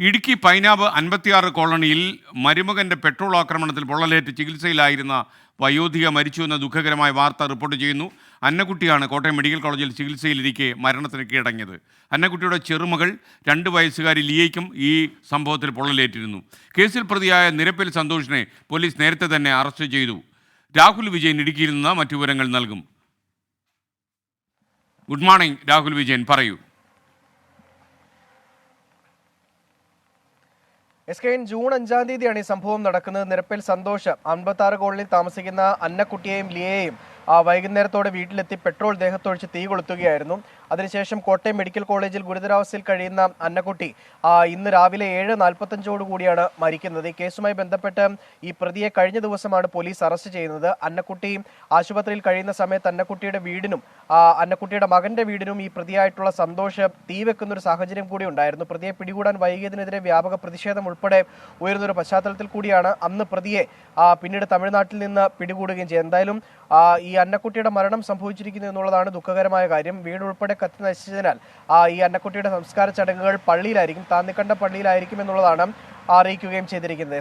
ഇടുക്കി പൈനാവ് 56 കോളനിയിൽ മരുമകന്റെ പെട്രോൾ ആക്രമണത്തിൽ പൊള്ളലേറ്റ് ചികിത്സയിലായിരുന്ന വയോധിക മരിച്ചുവെന്ന ദുഃഖകരമായ വാർത്ത റിപ്പോർട്ട് ചെയ്യുന്നു. അന്നക്കുട്ടിയാണ് കോട്ടയം മെഡിക്കൽ കോളേജിൽ ചികിത്സയിലിരിക്കെ മരണത്തിന് കീഴടങ്ങിയത്. അന്നക്കുട്ടിയുടെ ചെറുമകൾ 2 വയസ്സുകാരി ലിയയ്ക്കും ഈ സംഭവത്തിൽ പൊള്ളലേറ്റിരുന്നു. കേസിൽ പ്രതിയായ നിരപ്പിൽ സന്തോഷിനെ പോലീസ് നേരത്തെ തന്നെ അറസ്റ്റ് ചെയ്തു. രാഹുൽ വിജയൻ ഇടുക്കിയിൽ നിന്ന് മറ്റു വിവരങ്ങൾ നൽകും. ഗുഡ് മോർണിംഗ് രാഹുൽ വിജയൻ, പറയൂ. ജൂൺ 5-ാം തീയതിയാണ് ഈ സംഭവം നടക്കുന്നത്. നിരപ്പിൽ സന്തോഷ് 56 കോളനിയിൽ താമസിക്കുന്ന അന്നക്കുട്ടിയെയും ലിയയെയും വൈകുന്നേരത്തോടെ വീട്ടിലെത്തി പെട്രോൾ ദേഹത്തൊഴിച്ച് തീ കൊളുത്തുകയായിരുന്നു. അതിനുശേഷം കോട്ടയം മെഡിക്കൽ കോളേജിൽ ഗുരുതരാവസ്ഥയിൽ കഴിയുന്ന അന്നക്കുട്ടി ഇന്ന് രാവിലെ 7:45 കൂടിയാണ് മരിക്കുന്നത്. ഈ കേസുമായി ബന്ധപ്പെട്ട് ഈ പ്രതിയെ കഴിഞ്ഞ ദിവസമാണ് പോലീസ് അറസ്റ്റ് ചെയ്യുന്നത്. അന്നക്കുട്ടി ആശുപത്രിയിൽ കഴിയുന്ന സമയത്ത് അന്നക്കുട്ടിയുടെ വീടിനും അന്നക്കുട്ടിയുടെ മകന്റെ വീടിനും ഈ പ്രതിയായിട്ടുള്ള സന്തോഷ് തീ വെക്കുന്ന ഒരു സാഹചര്യം കൂടി ഉണ്ടായിരുന്നു. പ്രതിയെ പിടികൂടാൻ വൈകിയതിനെതിരെ വ്യാപക പ്രതിഷേധം ഉൾപ്പെടെ ഉയർന്നൊരു പശ്ചാത്തലത്തിൽ കൂടിയാണ് അന്ന് പ്രതിയെ പിന്നീട് തമിഴ്നാട്ടിൽ നിന്ന് പിടികൂടുകയും ചെയ്തത്. എന്തായാലും ഈ അന്നക്കുട്ടിയുടെ മരണം സംഭവിച്ചിരിക്കുന്നു എന്നുള്ളതാണ് ദുഃഖകരമായ കാര്യം. വീട് ഉൾപ്പെടെ കത്തി നശിച്ചതിനാൽ ഈ അന്നക്കുട്ടിയുടെ സംസ്കാര ചടങ്ങുകൾ പള്ളിയിലായിരിക്കും, താന്നിക്കണ്ട പള്ളിയിലായിരിക്കും എന്നുള്ളതാണ് അറിയിക്കുകയും ചെയ്തിരിക്കുന്നത്.